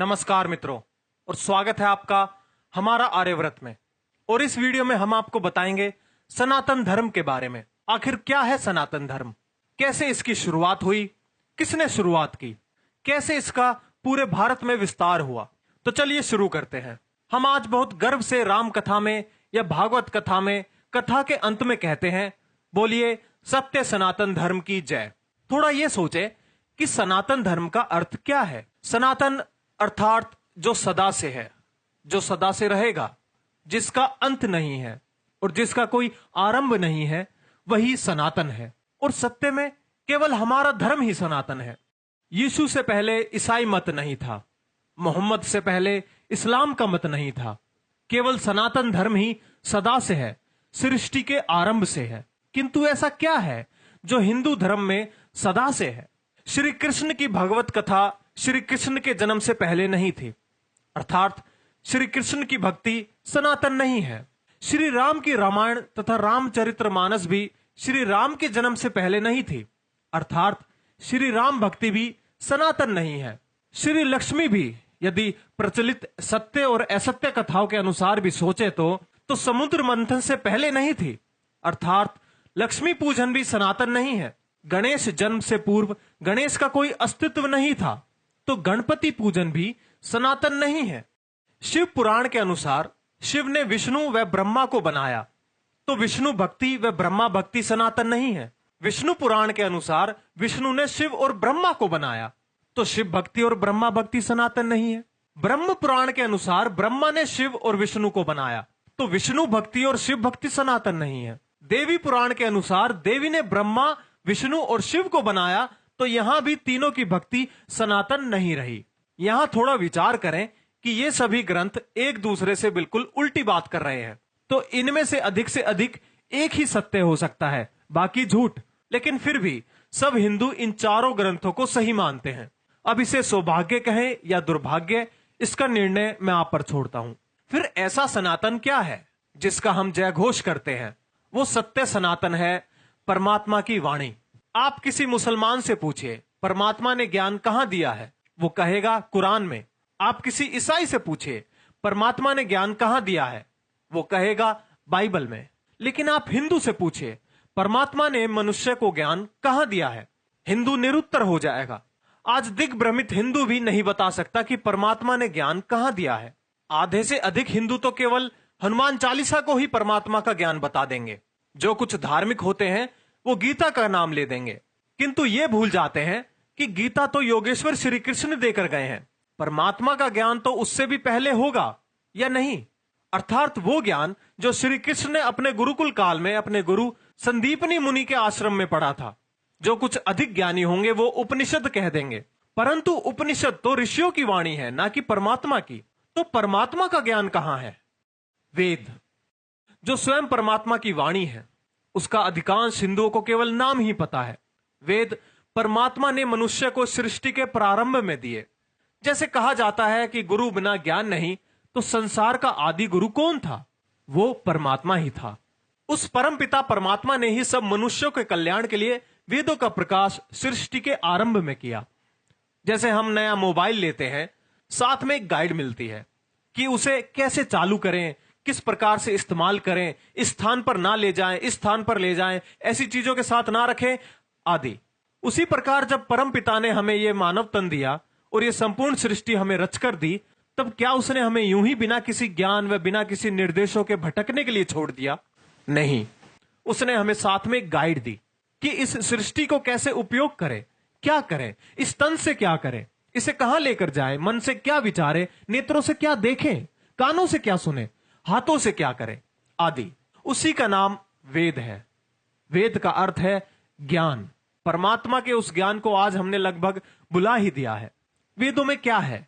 नमस्कार मित्रों, और स्वागत है आपका हमारा आर्यव्रत में। और इस वीडियो में हम आपको बताएंगे सनातन धर्म के बारे में। आखिर क्या है सनातन धर्म, कैसे इसकी शुरुआत हुई, किसने शुरुआत की, कैसे इसका पूरे भारत में विस्तार हुआ। तो चलिए शुरू करते हैं। हम आज बहुत गर्व से राम कथा में या भागवत कथा में कथा के अंत में कहते हैं, बोलिए सत्य सनातन धर्म की जय। थोड़ा ये सोचे कि सनातन धर्म का अर्थ क्या है। सनातन अर्थात जो सदा से है, जो सदा से रहेगा, जिसका अंत नहीं है और जिसका कोई आरंभ नहीं है, वही सनातन है। और सत्य में केवल हमारा धर्म ही सनातन है। यीशु से पहले ईसाई मत नहीं था, मोहम्मद से पहले इस्लाम का मत नहीं था। केवल सनातन धर्म ही सदा से है, सृष्टि के आरंभ से है। किंतु ऐसा क्या है जो हिंदू धर्म में सदा से है? श्री कृष्ण की भगवत कथा श्री कृष्ण के जन्म से पहले नहीं थी, अर्थात श्री कृष्ण की भक्ति सनातन नहीं है। श्री राम की रामायण तथा रामचरितमानस भी श्री राम के जन्म से पहले नहीं थी, अर्थात श्री राम भक्ति भी सनातन नहीं है। श्री लक्ष्मी भी यदि प्रचलित सत्य और असत्य कथाओं के अनुसार भी सोचे तो समुद्र मंथन से पहले नहीं थी, अर्थात लक्ष्मी पूजन भी सनातन नहीं है। गणेश जन्म से पूर्व गणेश का कोई अस्तित्व नहीं था, तो गणपति पूजन भी सनातन नहीं है। शिव पुराण के अनुसार शिव ने विष्णु व ब्रह्मा को बनाया, तो विष्णु भक्ति व ब्रह्मा भक्ति सनातन नहीं है। विष्णु पुराण के अनुसार विष्णु ने शिव और ब्रह्मा को बनाया, तो शिव भक्ति और ब्रह्मा भक्ति सनातन नहीं है। ब्रह्म पुराण के अनुसार ब्रह्मा ने शिव और विष्णु को बनाया, तो विष्णु भक्ति और शिव भक्ति सनातन नहीं है। देवी पुराण के अनुसार देवी ने ब्रह्मा, विष्णु और शिव को बनाया, तो यहां भी तीनों की भक्ति सनातन नहीं रही। यहां थोड़ा विचार करें कि ये सभी ग्रंथ एक दूसरे से बिल्कुल उल्टी बात कर रहे हैं, तो इनमें से अधिक एक ही सत्य हो सकता है, बाकी झूठ। लेकिन फिर भी सब हिंदू इन चारों ग्रंथों को सही मानते हैं। अब इसे सौभाग्य कहें या दुर्भाग्य, इसका निर्णय मैं आप पर छोड़ता हूं। फिर ऐसा सनातन क्या है जिसका हम जय घोष करते हैं? वो सत्य सनातन है परमात्मा की वाणी। आप किसी मुसलमान से पूछिए परमात्मा ने ज्ञान कहां दिया है, वो कहेगा कुरान में। आप किसी ईसाई से पूछिए परमात्मा ने ज्ञान कहां दिया है, वो कहेगा बाइबल में। लेकिन आप हिंदू से पूछिए परमात्मा ने मनुष्य को ज्ञान कहां दिया है, हिंदू निरुत्तर हो जाएगा। आज दिग्भ्रमित हिंदू भी नहीं बता सकता कि परमात्मा ने ज्ञान कहां दिया है। आधे से अधिक हिंदू तो केवल हनुमान चालीसा को ही परमात्मा का ज्ञान बता देंगे। जो कुछ धार्मिक होते हैं वो गीता का नाम ले देंगे, किंतु ये भूल जाते हैं कि गीता तो योगेश्वर श्री कृष्ण देकर गए हैं। परमात्मा का ज्ञान तो उससे भी पहले होगा या नहीं, अर्थात वो ज्ञान जो श्री कृष्ण ने अपने गुरुकुल काल में अपने गुरु संदीपनी मुनि के आश्रम में पढ़ा था। जो कुछ अधिक ज्ञानी होंगे वो उपनिषद कह देंगे, परंतु उपनिषद तो ऋषियों की वाणी है, ना कि परमात्मा की। तो परमात्मा का ज्ञान कहां है? वेद, जो स्वयं परमात्मा की वाणी है, उसका अधिकांश हिंदुओं को केवल नाम ही पता है। वेद परमात्मा ने मनुष्य को सृष्टि के प्रारंभ में दिए। जैसे कहा जाता है कि गुरु बिना ज्ञान नहीं, तो संसार का आदि गुरु कौन था? वो परमात्मा ही था। उस परम पिता परमात्मा ने ही सब मनुष्यों के कल्याण के लिए वेदों का प्रकाश सृष्टि के आरंभ में किया। जैसे हम नया मोबाइल लेते हैं, साथ में एक गाइड मिलती है कि उसे कैसे चालू करें, किस प्रकार से इस्तेमाल करें, इस स्थान पर ना ले जाएं, इस स्थान पर ले जाएं, ऐसी चीजों के साथ ना रखें आदि। उसी प्रकार जब परम पिता ने हमें यह मानव तन दिया और यह संपूर्ण सृष्टि हमें रचकर दी, तब क्या उसने हमें यूं ही बिना किसी ज्ञान व बिना किसी निर्देशों के भटकने के लिए छोड़ दिया? नहीं, उसने हमें साथ में एक गाइड दी कि इस सृष्टि को कैसे उपयोग करें, क्या करें, इस तन से क्या करें, इसे कहां लेकर जाए, मन से क्या विचारे, नेत्रों से क्या देखें, कानों से क्या सुने, हाथों से क्या करें आदि। उसी का नाम वेद है। वेद का अर्थ है ज्ञान। परमात्मा के उस ज्ञान को आज हमने लगभग बुला ही दिया है। वेदों में क्या है?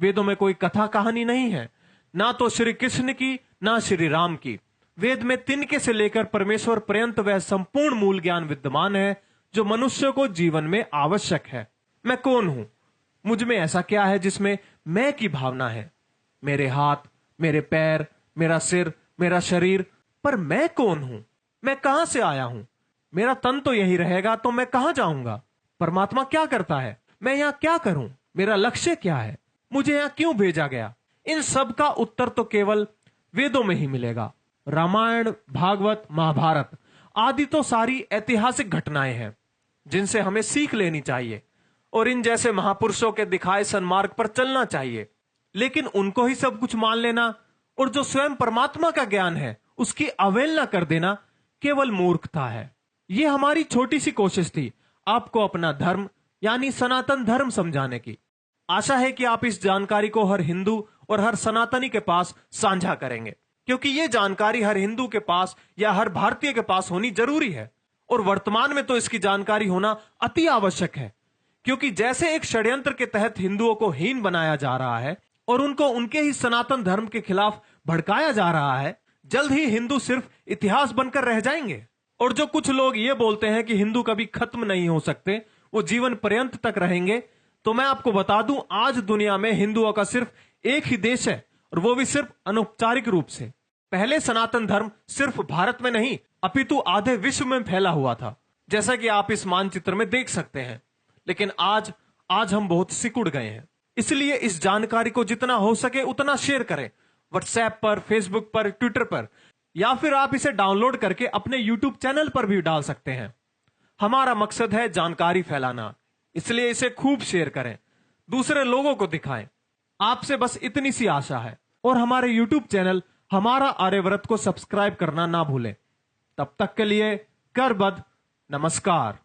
वेदों में कोई कथा कहानी नहीं है, ना तो श्री कृष्ण की ना श्री राम की। वेद में तिनके से लेकर परमेश्वर पर्यंत वह संपूर्ण मूल ज्ञान विद्यमान है जो मनुष्य को जीवन में आवश्यक है। मैं कौन हूं? मुझ में ऐसा क्या है जिसमें मैं की भावना है? मेरे हाथ, मेरे पैर, मेरा सिर, मेरा शरीर, पर मैं कौन हूं? मैं कहां से आया हूं? मेरा तन तो यही रहेगा, तो मैं कहां जाऊंगा? परमात्मा क्या करता है? मैं यहां क्या करूं? मेरा लक्ष्य क्या है? मुझे यहाँ क्यों भेजा गया? इन सब का उत्तर तो केवल वेदों में ही मिलेगा। रामायण, भागवत, महाभारत आदि तो सारी ऐतिहासिक घटनाएं हैं जिनसे हमें सीख लेनी चाहिए और इन जैसे महापुरुषों के दिखाए सन्मार्ग पर चलना चाहिए। लेकिन उनको ही सब कुछ मान लेना और जो स्वयं परमात्मा का ज्ञान है उसकी अवहेलना कर देना केवल मूर्खता है। यह हमारी छोटी सी कोशिश थी आपको अपना धर्म यानी सनातन धर्म समझाने की। आशा है कि आप इस जानकारी को हर हिंदू और हर सनातनी के पास साझा करेंगे, क्योंकि यह जानकारी हर हिंदू के पास या हर भारतीय के पास होनी जरूरी है। और वर्तमान में तो इसकी जानकारी होना अति आवश्यक है, क्योंकि जैसे एक षड्यंत्र के तहत हिंदुओं को हीन बनाया जा रहा है और उनको उनके ही सनातन धर्म के खिलाफ भड़काया जा रहा है, जल्द ही हिंदू सिर्फ इतिहास बनकर रह जाएंगे। और जो कुछ लोग ये बोलते हैं कि हिंदू कभी खत्म नहीं हो सकते, वो जीवन पर्यंत तक रहेंगे, तो मैं आपको बता दूं, आज दुनिया में हिंदुओं का सिर्फ एक ही देश है और वो भी सिर्फ अनौपचारिक रूप से। पहले सनातन धर्म सिर्फ भारत में नहीं अपितु आधे विश्व में फैला हुआ था, जैसा कि आप इस मानचित्र में देख सकते हैं। लेकिन आज हम बहुत सिकुड़ गए हैं। इसलिए इस जानकारी को जितना हो सके उतना शेयर करें, व्हाट्सएप पर, फेसबुक पर, ट्विटर पर, या फिर आप इसे डाउनलोड करके अपने यूट्यूब चैनल पर भी डाल सकते हैं। हमारा मकसद है जानकारी फैलाना, इसलिए इसे खूब शेयर करें, दूसरे लोगों को दिखाएं। आपसे बस इतनी सी आशा है। और हमारे यूट्यूब चैनल हमारा आर्यव्रत को सब्सक्राइब करना ना भूलें। तब तक के लिए करबद्ध नमस्कार।